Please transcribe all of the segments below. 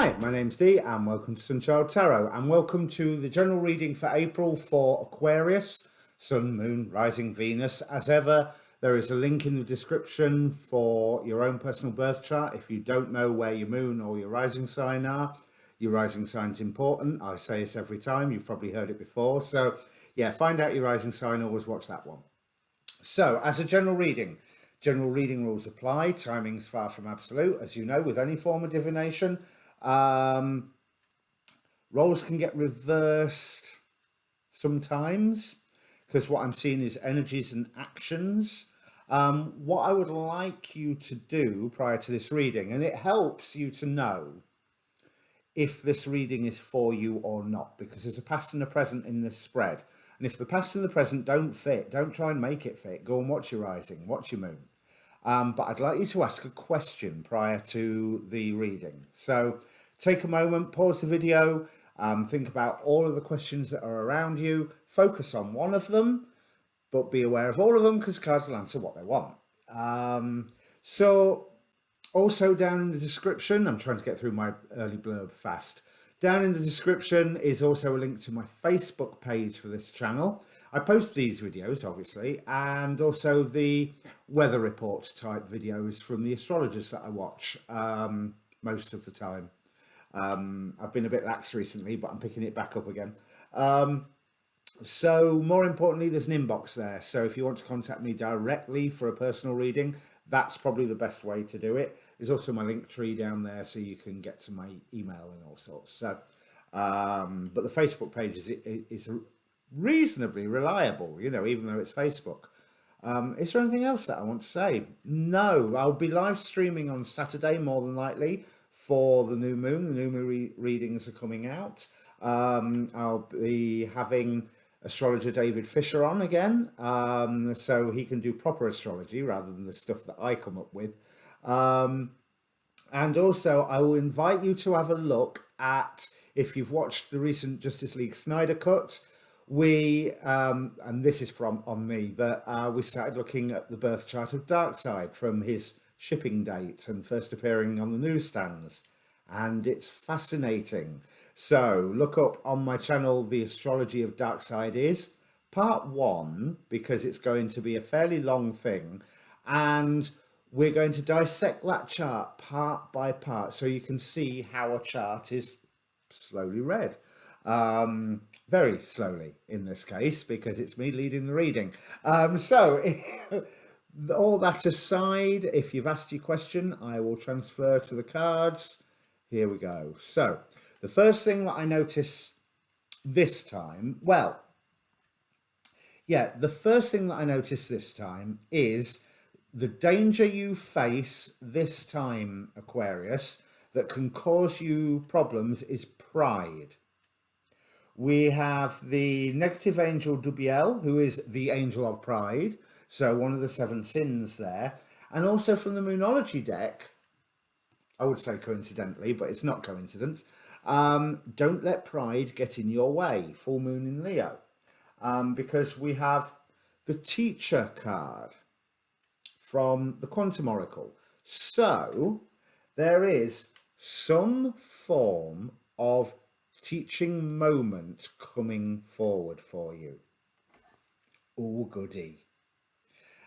Hi, my name's Dee and welcome to Sunchild Tarot and welcome to the general reading for April for Aquarius, Sun, Moon, Rising, Venus. As ever, there is a link in the description for your own personal birth chart. If you don't know where your moon or your rising sign are, your rising sign's important. I say this every time, you've probably heard it before. So yeah, find out your rising sign, always watch that one. So as a general reading rules apply. Timing's far from absolute, as you know, with any form of divination. Roles can get reversed sometimes because what I'm seeing is energies and actions. What I would like you to do prior to this reading, and it helps you to know if this reading is for you or not, because there's a past and a present in this spread. And if the past and the present don't fit, don't try and make it fit. Go and watch your rising, watch your moon. But I'd like you to ask a question prior to the reading. So take a moment, pause the video, think about all of the questions that are around you, focus on one of them, but be aware of all of them because cards will answer what they want. So also down in the description, I'm trying to get through my early blurb fast. Down in the description is also a link to my Facebook page for this channel. I post these videos, obviously, and also the weather reports type videos from the astrologists that I watch most of the time. I've been a bit lax recently, but I'm picking it back up again. So more importantly, there's an inbox there. So if you want to contact me directly for a personal reading, that's probably the best way to do it. There's also my link tree down there so you can get to my email and all sorts. So, but the Facebook page is reasonably reliable, you know, even though it's Facebook. Is there anything else that I want to say? No, I'll be live streaming on Saturday, more than likely, for the new moon. The new moon readings are coming out. I'll be having astrologer David Fisher on again, so he can do proper astrology rather than the stuff that I come up with. And also I will invite you to have a look at, if you've watched the recent Justice League Snyder Cut, we and this is on me, that we started looking at the birth chart of Darkseid from his shipping date and first appearing on the newsstands, and it's fascinating. So look up on my channel, the Astrology of Darkseid is part 1, because it's going to be a fairly long thing, and we're going to dissect that chart part by part so you can see how a chart is slowly read. Very slowly in this case, because it's me leading the reading. So all that aside, if you've asked your question, I will transfer to the cards. Here we go. So the first thing that I notice this time, the first thing that I notice this time is the danger you face this time, Aquarius, that can cause you problems is pride. We have the negative angel Dubiel, who is the angel of pride, so one of the 7 sins there. And also from the Moonology deck, I would say coincidentally, but it's not coincidence, don't let pride get in your way, full moon in Leo, because we have the teacher card from the Quantum Oracle. So there is some form of teaching moment coming forward for you. Oh, goody.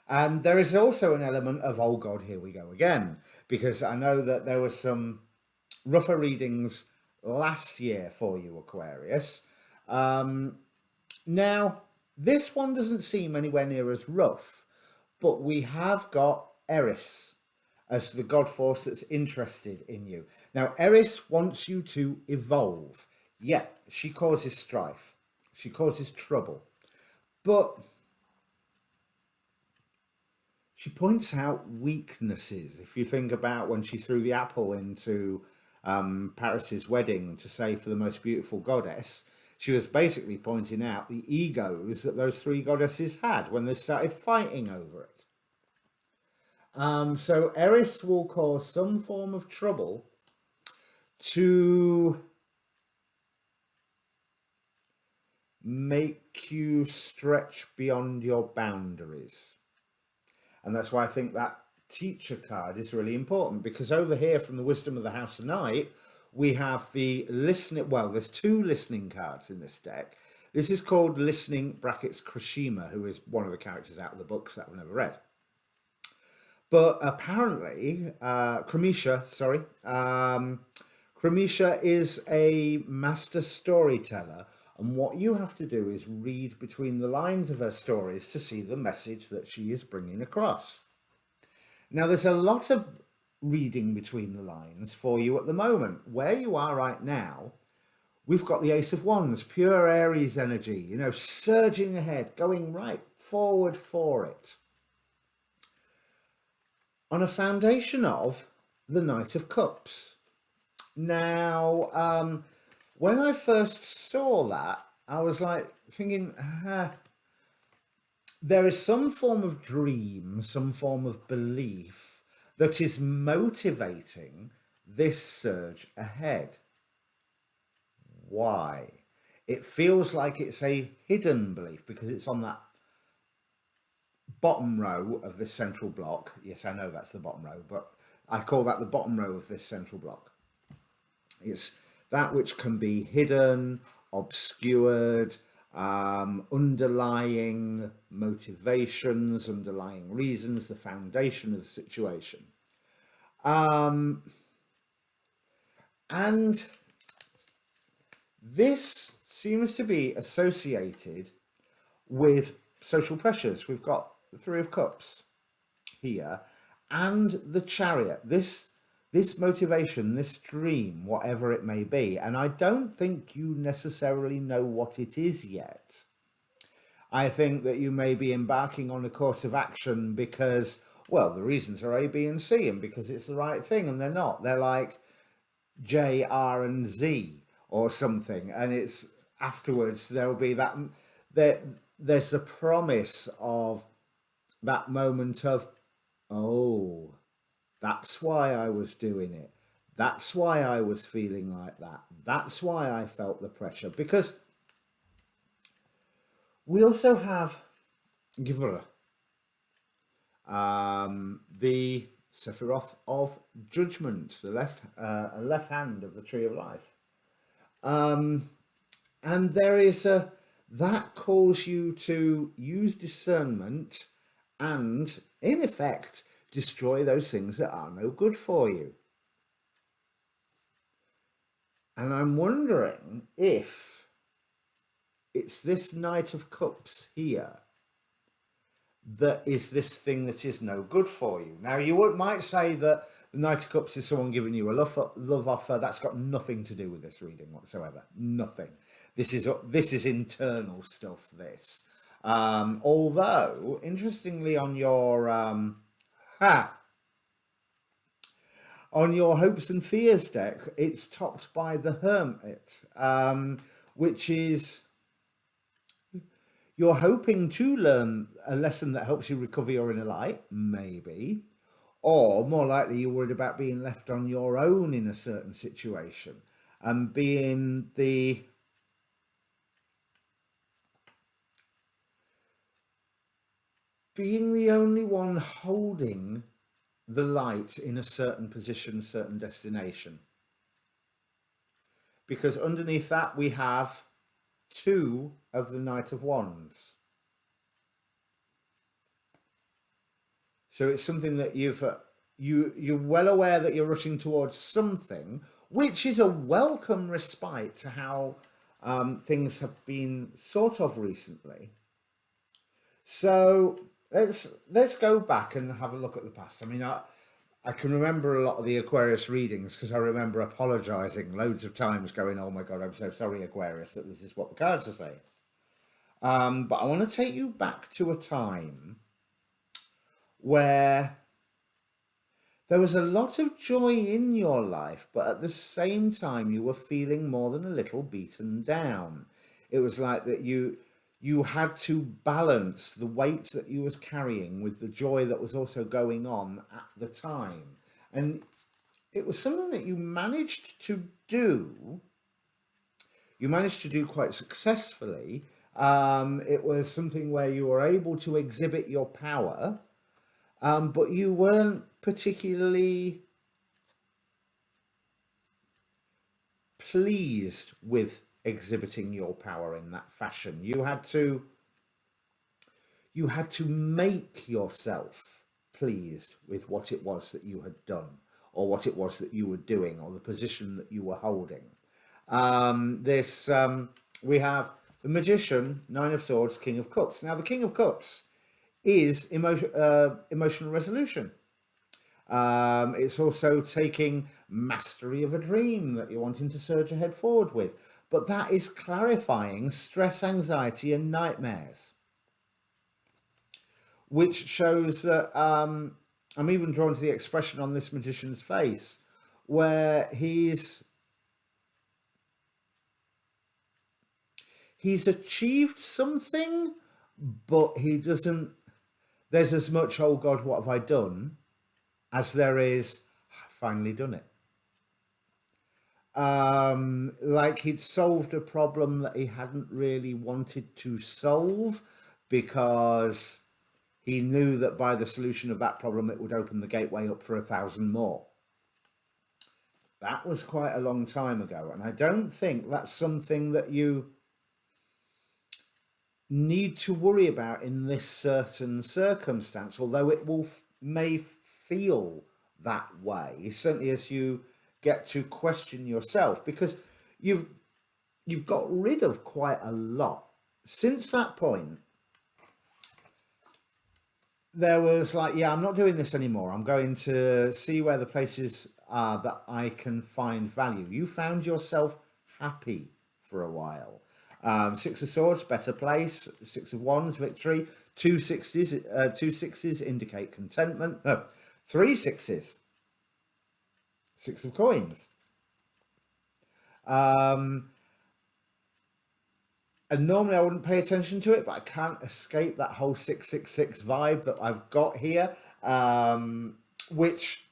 And there is also an element of, oh God, here we go again, because I know that there were some rougher readings last year for you, Aquarius. Now, this one doesn't seem anywhere near as rough, but we have got Eris as the god force that's interested in you. Now, Eris wants you to evolve. Yeah, she causes strife. She causes trouble. But she points out weaknesses. If you think about when she threw the apple into Paris's wedding to say for the most beautiful goddess, she was basically pointing out the egos that those 3 goddesses had when they started fighting over it. So Eris will cause some form of trouble to make you stretch beyond your boundaries. And that's why I think that teacher card is really important, because over here from the Wisdom of the House of Night, we have the listening. Well, there's two listening cards in this deck. This is called Listening brackets Krishima, who is one of the characters out of the books that I've never read. But apparently, Kramisha, sorry, Kramisha is a master storyteller. And what you have to do is read between the lines of her stories to see the message that she is bringing across. Now, there's a lot of reading between the lines for you at the moment. Where you are right now, we've got the Ace of Wands, pure Aries energy, you know, surging ahead, going right forward for it. On a foundation of the Knight of Cups. Now, when I first saw that, I was like thinking, there is some form of dream, some form of belief that is motivating this surge ahead. Why? It feels like it's a hidden belief because it's on that bottom row of this central block. Yes, I know that's the bottom row, but I call that the bottom row of this central block. It's that which can be hidden, obscured, underlying motivations, underlying reasons, the foundation of the situation. And this seems to be associated with social pressures. We've got the Three of Cups here and the Chariot. This motivation, this dream, whatever it may be, and I don't think you necessarily know what it is yet. I think that you may be embarking on a course of action because, well, the reasons are A, B, and C, and because it's the right thing, and they're not. They're like J, R, and Z or something, and it's afterwards there'll be that there's the promise of that moment of, oh, that's why I was doing it. That's why I was feeling like that. That's why I felt the pressure. Because we also have Givra, the Sephiroth of Judgment, the left hand of the Tree of Life. And there is that calls you to use discernment and, in effect, destroy those things that are no good for you. And I'm wondering if it's this Knight of Cups here that is this thing that is no good for you. Now, you might say that the Knight of Cups is someone giving you a love offer. That's got nothing to do with this reading whatsoever. Nothing. This is internal stuff, this. Although, interestingly, on your on your hopes and fears deck, it's topped by the Hermit, which is you're hoping to learn a lesson that helps you recover your inner light, maybe, or more likely you're worried about being left on your own in a certain situation and being the only one holding the light in a certain position, certain destination. Because underneath that we have two of the Knight of Wands. So it's something that you're well aware that you're rushing towards something, which is a welcome respite to how things have been sort of recently. So let's go back and have a look at the past. I mean, I can remember a lot of the Aquarius readings because I remember apologizing loads of times going, oh my God, I'm so sorry, Aquarius, that this is what the cards are saying. But I want to take you back to a time where there was a lot of joy in your life, but at the same time you were feeling more than a little beaten down. It was like that you had to balance the weight that you was carrying with the joy that was also going on at the time. And it was something that you managed to do. You managed to do quite successfully. It was something where you were able to exhibit your power, but you weren't particularly pleased with exhibiting your power in that fashion. You had to make yourself pleased with what it was that you had done, or what it was that you were doing, or the position that you were holding. We have the Magician, Nine of Swords, King of Cups. Now, the King of Cups is emotional resolution. It's also taking mastery of a dream that you're wanting to surge ahead forward with. But that is clarifying stress, anxiety, and nightmares, which shows that I'm even drawn to the expression on this magician's face where he's achieved something, but he doesn't, there's as much, oh God, what have I done, as there is, I've finally done it. Like he'd solved a problem that he hadn't really wanted to solve, because he knew that by the solution of that problem, it would open the gateway up for 1,000 more. That was quite a long time ago. And I don't think that's something that you need to worry about in this certain circumstance, although it may feel that way, certainly as you get to question yourself, because you've got rid of quite a lot. Since that point, there was like, yeah, I'm not doing this anymore. I'm going to see where the places are that I can find value. You found yourself happy for a while. Six of Swords, better place. Six of Wands, victory. Two sixes indicate contentment. No, three sixes. Six of Coins. And normally I wouldn't pay attention to it, but I can't escape that whole 666 vibe that I've got here, which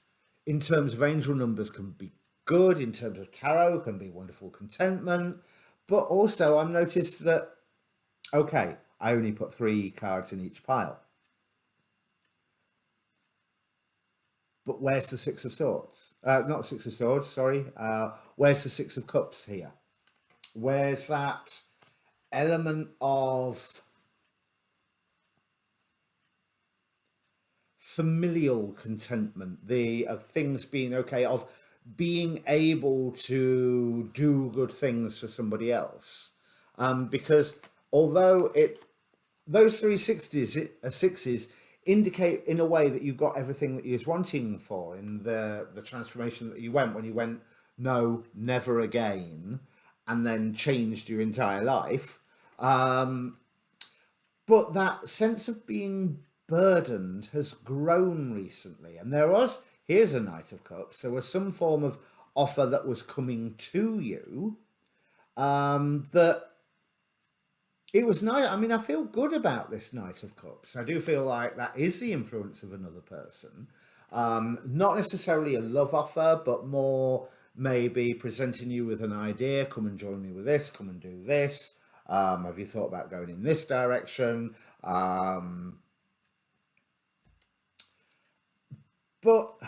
in terms of angel numbers can be good, in terms of tarot can be wonderful contentment. But also I've noticed that, okay, I only put 3 cards in each pile. But where's the Six of Swords? Not Six of Swords, sorry. Where's the Six of Cups here? Where's that element of familial contentment, of things being okay, of being able to do good things for somebody else? Because although those 360s indicate in a way that you got everything that you was wanting for in the transformation that you went, when you went no, never again, and then changed your entire life. But that sense of being burdened has grown recently, and here's a Knight of Cups. There was some form of offer that was coming to you, that it was nice. I mean, I feel good about this Knight of Cups. I do feel like that is the influence of another person. Not necessarily a love offer, but more maybe presenting you with an idea. Come and join me with this. Come and do this. Have you thought about going in this direction? But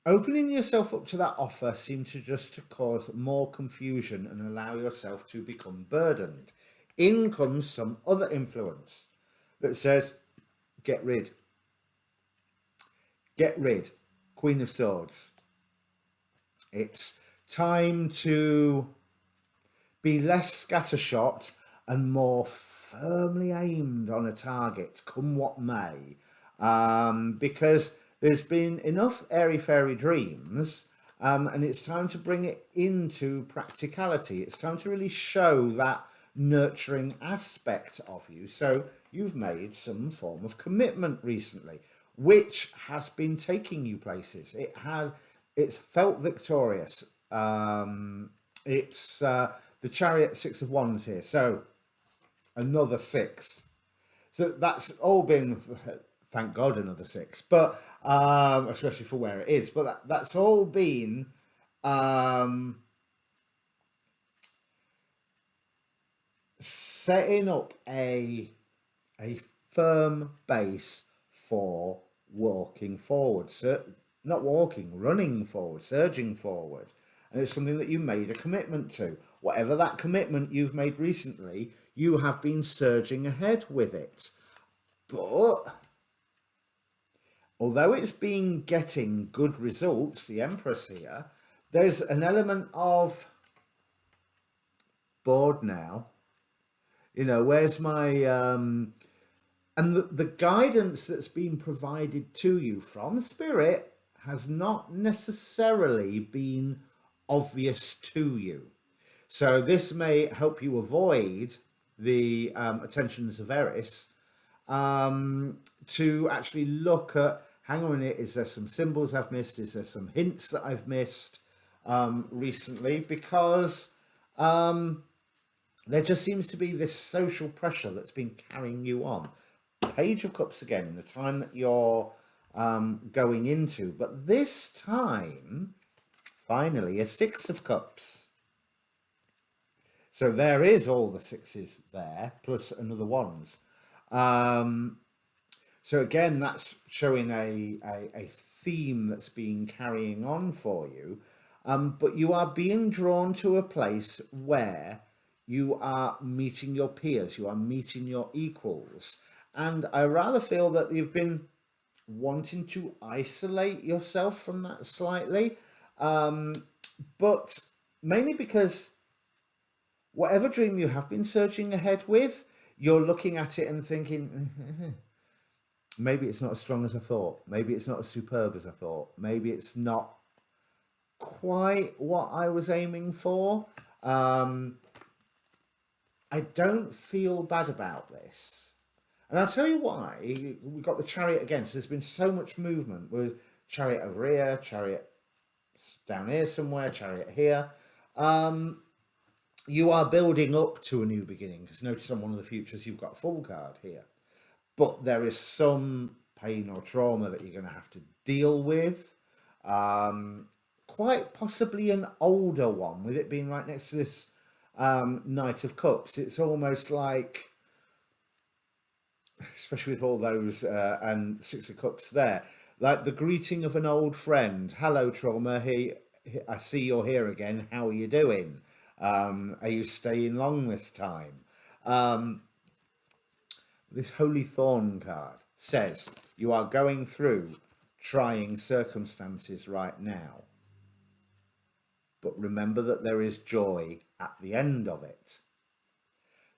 opening yourself up to that offer seemed to just cause more confusion and allow yourself to become burdened. In comes some other influence that says, get rid. Get rid. Queen of Swords. It's time to be less scattershot and more firmly aimed on a target, come what may. Because there's been enough airy-fairy dreams, and it's time to bring it into practicality. It's time to really show that nurturing aspect of you. So you've made some form of commitment recently, which has been taking you places. It's felt victorious. It's the Chariot, Six of Wands here. So another 6. So that's all been, thank God, another 6. But especially for where it is. But that's all been setting up a firm base for walking forward. So not walking, running forward, surging forward. and it's something that you made a commitment to. Whatever that commitment you've made recently, you have been surging ahead with it. But although it's been getting good results, the Empress here, there's an element of bored now. You know, where's my and the guidance that's been provided to you from spirit has not necessarily been obvious to you. So this may help you avoid the attentions of Eris, to actually look at, hang on a minute, is there some symbols I've missed? Is there some hints that I've missed recently? Because there just seems to be this social pressure that's been carrying you on. Page of Cups again, in the time that you're going into. But this time, finally, a Six of Cups. So there is all the sixes there, plus another ones. So again, that's showing a theme that's been carrying on for you. But you are being drawn to a place where you are meeting your peers, you are meeting your equals. And I rather feel that you've been wanting to isolate yourself from that slightly. But mainly because whatever dream you have been surging ahead with, you're looking at it and thinking, maybe it's not as strong as I thought. Maybe it's not as superb as I thought. Maybe it's not quite what I was aiming for. I don't feel bad about this. And I'll tell you why. We've got the Chariot again. So there's been so much movement with Chariot over here, Chariot down here somewhere, Chariot here. You are building up to a new beginning, because notice on one of the futures you've got Full card here. But there is some pain or trauma that you're going to have to deal with. Quite possibly an older one, with it being right next to this Knight of Cups. It's almost like, especially with all those and Six of Cups there, like the greeting of an old friend. Hello, trauma. I see you're here again. How are you doing? Are you staying long this time? This Holy Thorn card says you are going through trying circumstances right now. But remember that there is joy at the end of it.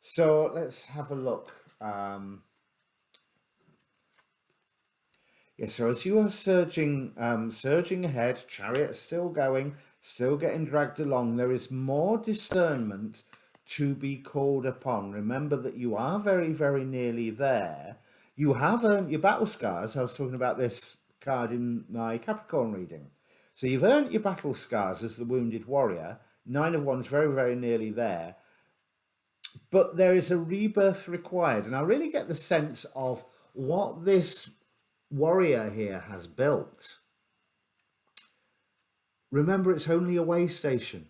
So let's have a look. So as you are surging ahead, Chariot still going, still getting dragged along, there is more discernment to be called upon. Remember that you are very, very nearly there. You have earned your battle scars. I was talking about this card in my Capricorn reading. So you've earned your battle scars as the Wounded Warrior. 9 of Wands, very, very nearly there. But there is a rebirth required. And I really get the sense of what this warrior here has built. Remember, it's only a way station,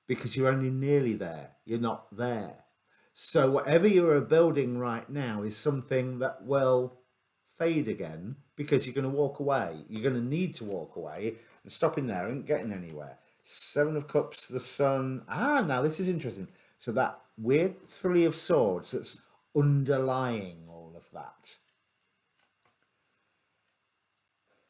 because you're only nearly there. You're not there. So whatever you are building right now is something that will fade again, because you're going to walk away. You're going to need to walk away, and stopping there ain't getting anywhere. 7 of Cups, the Sun. Now this is interesting. So that weird 3 of Swords that's underlying all of that.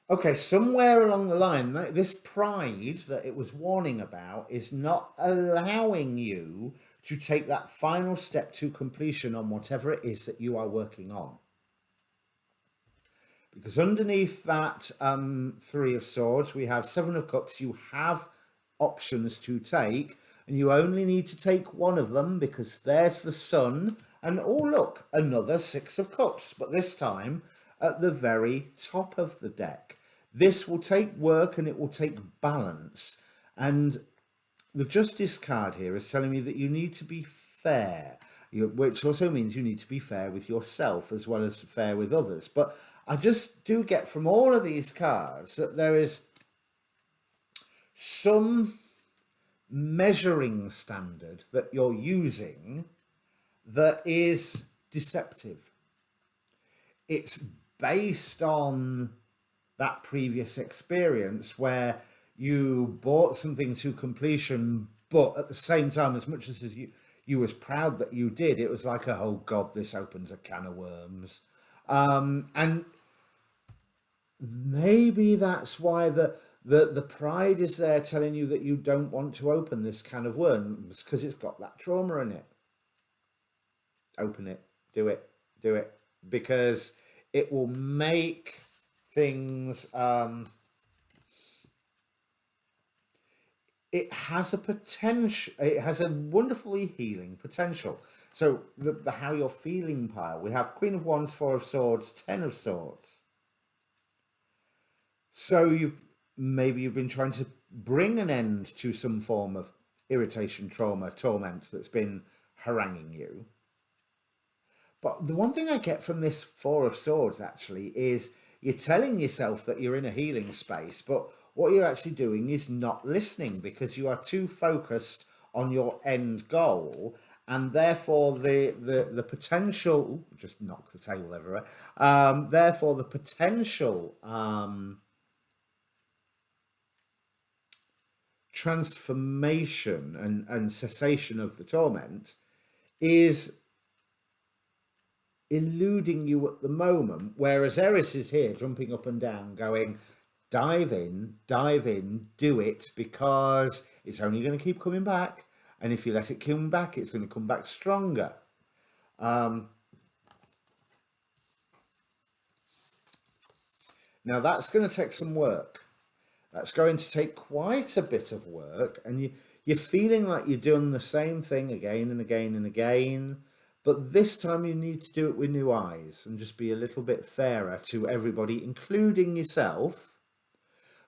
Okay, somewhere along the line, this pride that it was warning about is not allowing you to take that final step to completion on whatever it is that you are working on. Because underneath that 3 of Swords, we have 7 of Cups. You have options to take, and you only need to take one of them, because there's the Sun. And oh, look, another 6 of Cups, but this time at the very top of the deck. This will take work, and it will take balance. And the Justice card here is telling me that you need to be fair, which also means you need to be fair with yourself as well as fair with others. But I just do get from all of these cards that there is some measuring standard that you're using that is deceptive. It's based on that previous experience where you brought something to completion, but at the same time, as much as you was proud that you did, it was like, oh God, this opens a can of worms. And maybe that's why the pride is there telling you that you don't want to open this can of worms because it's got that trauma in it. Open it, do it, do it, because it will make things. It has a potential. It has a wonderfully healing potential. So the how you're feeling pile. We have Queen of Wands, Four of Swords, Ten of Swords. So maybe you've been trying to bring an end to some form of irritation, trauma, torment that's been haranguing you. But the one thing I get from this Four of Swords actually is you're telling yourself that you're in a healing space, but what you're actually doing is not listening because you are too focused on your end goal, and therefore the potential, just knock the table everywhere, therefore the potential transformation and cessation of the torment is eluding you at the moment, whereas Eris is here jumping up and down going, dive in, do it, because it's only going to keep coming back, and if you let it come back, it's going to come back stronger. Now that's going to take some work. That's going to take quite a bit of work, and you're feeling like you're doing the same thing again and again and again. But this time you need to do it with new eyes and just be a little bit fairer to everybody, including yourself.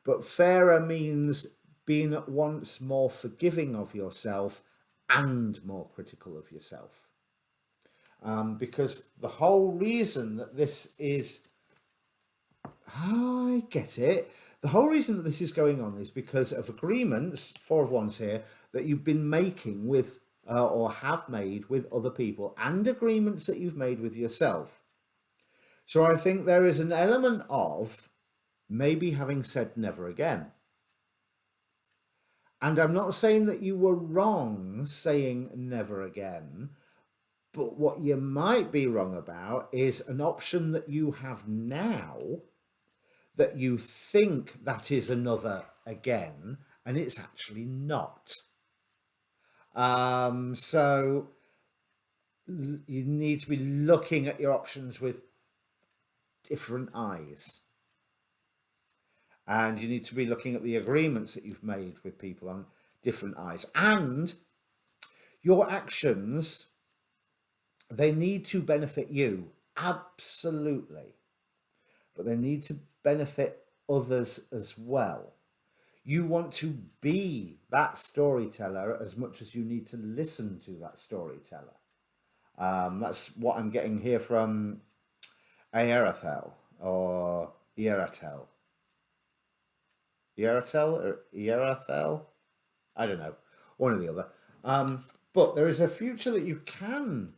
But fairer means being at once more forgiving of yourself and more critical of yourself. Because the whole reason that this is... I get it. The whole reason that this is going on is because of agreements, Four of Wands here, that you've been making with... or have made with other people, and agreements that you've made with yourself. So I think there is an element of maybe having said never again. And I'm not saying that you were wrong saying never again, but what you might be wrong about is an option that you have now that you think that is another again, and it's actually not. So you need to be looking at your options with different eyes. And you need to be looking at the agreements that you've made with people on different eyes. And your actions, they need to benefit you, absolutely. But they need to benefit others as well. You want to be that storyteller as much as you need to listen to that storyteller. That's what I'm getting here from Aerathel or Ieratel. Ieratel or Ierathel? I don't know. One or the other. But there is a future that you can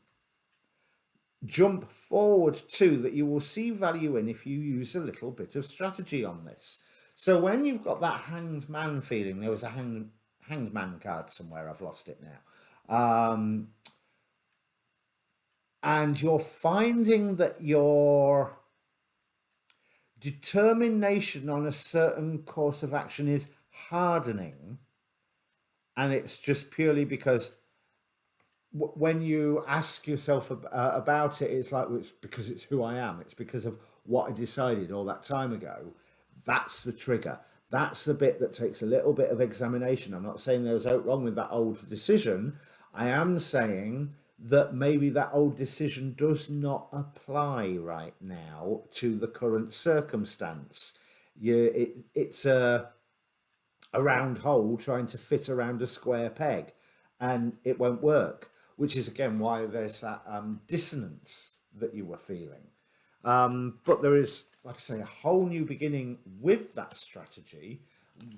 jump forward to that you will see value in if you use a little bit of strategy on this. So when you've got that hanged man feeling, there was a hanged man card somewhere, I've lost it now. And you're finding that your determination on a certain course of action is hardening. And it's just purely because when you ask yourself about it, it's like, well, it's because it's who I am. It's because of what I decided all that time ago. That's the trigger. That's the bit that takes a little bit of examination. I'm not saying there was out wrong with that old decision. I am saying that maybe that old decision does not apply right now to the current circumstance. It's a round hole trying to fit around a square peg, and it won't work, which is again why there's that dissonance that you were feeling. But there is, like I say, a whole new beginning with that strategy.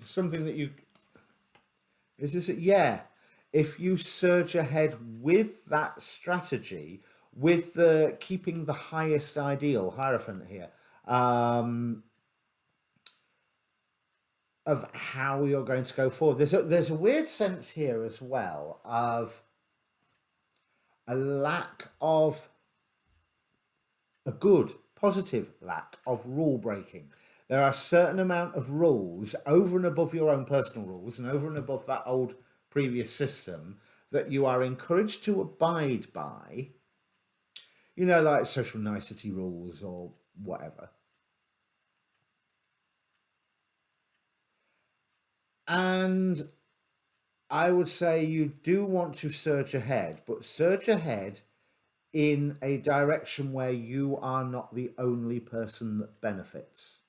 Something that you... Is this it? Yeah. If you surge ahead with that strategy, with the keeping the highest ideal, Hierophant here, of how you're going to go forward. There's a weird sense here as well of a lack of a good, positive lack of rule breaking. There are a certain amount of rules over and above your own personal rules and over and above that old previous system that you are encouraged to abide by, you know, like social nicety rules or whatever. And I would say you do want to surge ahead, but surge ahead in a direction where you are not the only person that benefits.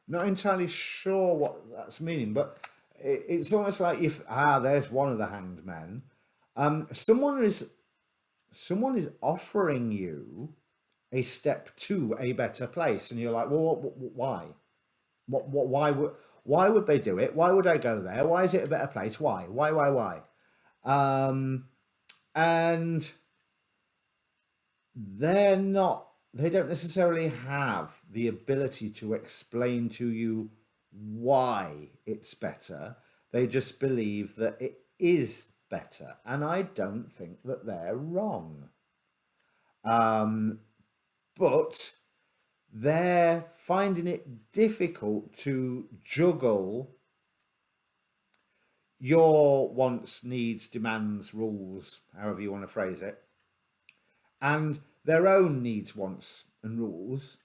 Not entirely sure what that's meaning, but it's almost like if there's one of the hanged men. Someone is offering you a step to a better place, and you're like, well, why? Why would they do it? Why would I go there? Why is it a better place? Why? And they don't necessarily have the ability to explain to you why it's better. They just believe that it is better. And I don't think that they're wrong. But they're finding it difficult to juggle your wants, needs, demands, rules, however you want to phrase it, and their own needs, wants, and rules.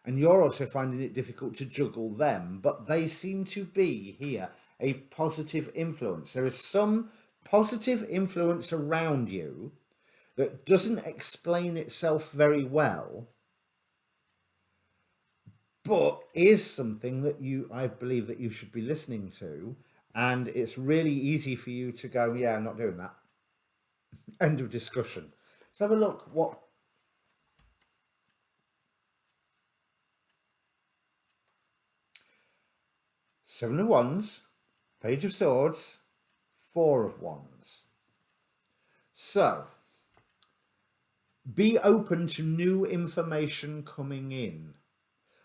And you're also finding it difficult to juggle them, but they seem to be here a positive influence. There is some positive influence around you that doesn't explain itself very well, but is something that I believe that you should be listening to. And it's really easy for you to go, yeah, I'm not doing that. End of discussion. Let's have a look what Seven of Wands, Page of Swords, Four of Wands. So, be open to new information coming in,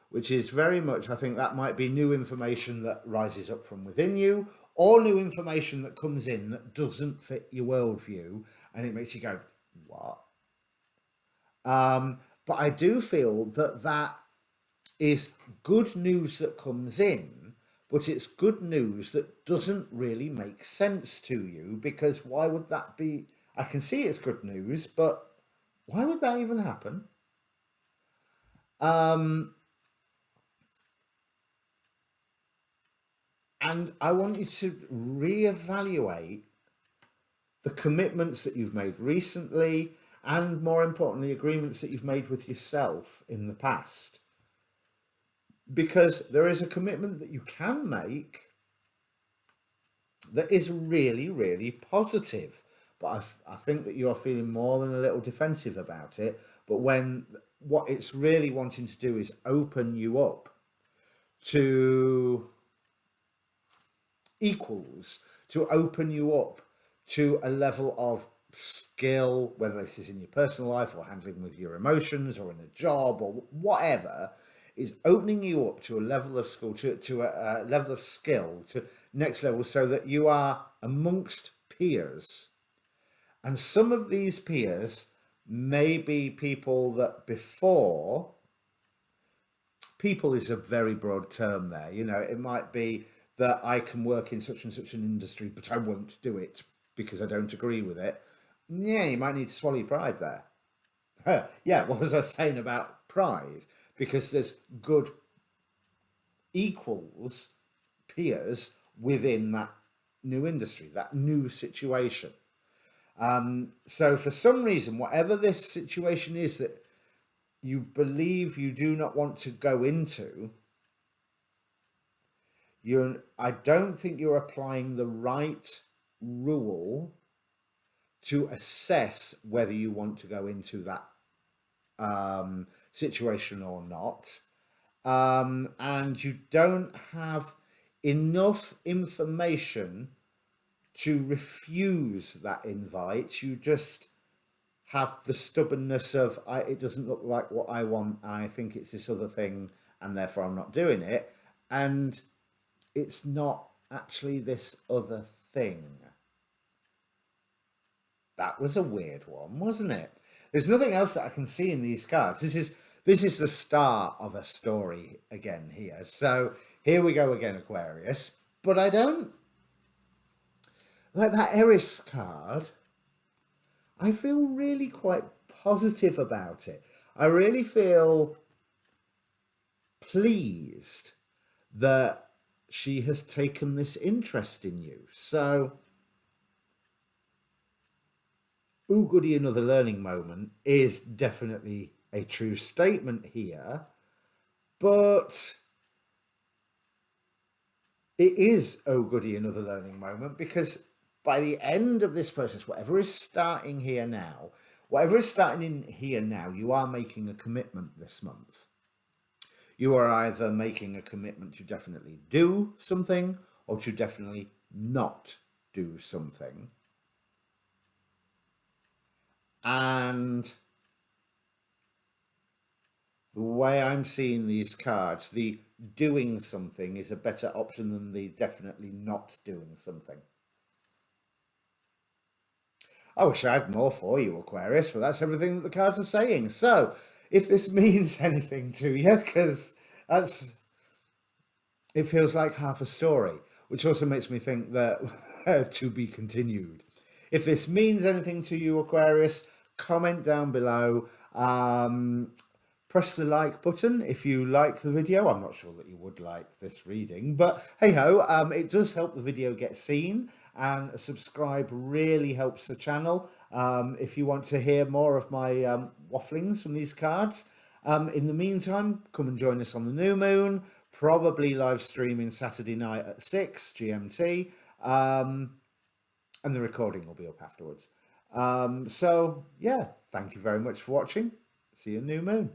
which is very much, I think that might be new information that rises up from within you, or new information that comes in that doesn't fit your worldview, and it makes you go, what? But I do feel that is good news that comes in, but it's good news that doesn't really make sense to you, because why would that be? I can see it's good news, but why would that even happen? And I want you to reevaluate the commitments that you've made recently, and more importantly, agreements that you've made with yourself in the past. Because there is a commitment that you can make that is really, really positive. But I think that you are feeling more than a little defensive about it. But when what it's really wanting to do is open you up to equals, to open you up to a level of skill, whether this is in your personal life or handling with your emotions or in a job or whatever, is opening you up to a level of skill, to a level of skill, to next level, so that you are amongst peers. And some of these peers may be people that before, people is a very broad term there, you know, it might be that I can work in such and such an industry, but I won't do it because I don't agree with it. Yeah, you might need to swallow your pride there. Yeah, what was I saying about pride? Because there's good equals, peers within that new industry, that new situation. So for some reason, whatever this situation is that you believe you do not want to go into, I don't think you're applying the right rule to assess whether you want to go into that situation or not. And you don't have enough information to refuse that invite. You just have the stubbornness of it doesn't look like what I want, and I think it's this other thing, and therefore I'm not doing it. And it's not actually this other thing. That was a weird one, wasn't it? There's nothing else that I can see in these cards. This is the start of a story again here. So here we go again, Aquarius. But I don't like that Eris card. I feel really quite positive about it. I really feel pleased that she has taken this interest in you. So, ooh, goody, another learning moment is definitely a true statement here. But it is, oh, goody, another learning moment, because by the end of this process, whatever is starting in here now, you are making a commitment this month. You are either making a commitment to definitely do something or to definitely not do something. And the way I'm seeing these cards, the doing something is a better option than the definitely not doing something. I wish I had more for you, Aquarius, but that's everything that the cards are saying. So, if this means anything to you, because it feels like half a story, which also makes me think that to be continued. If this means anything to you, Aquarius, comment down below. Press the like button if you like the video. I'm not sure that you would like this reading, but hey ho, it does help the video get seen, and subscribe really helps the channel. If you want to hear more of my wafflings from these cards. In the meantime, come and join us on the new moon, probably live streaming Saturday night at 6 GMT, and the recording will be up afterwards. So yeah, thank you very much for watching. See you in new moon.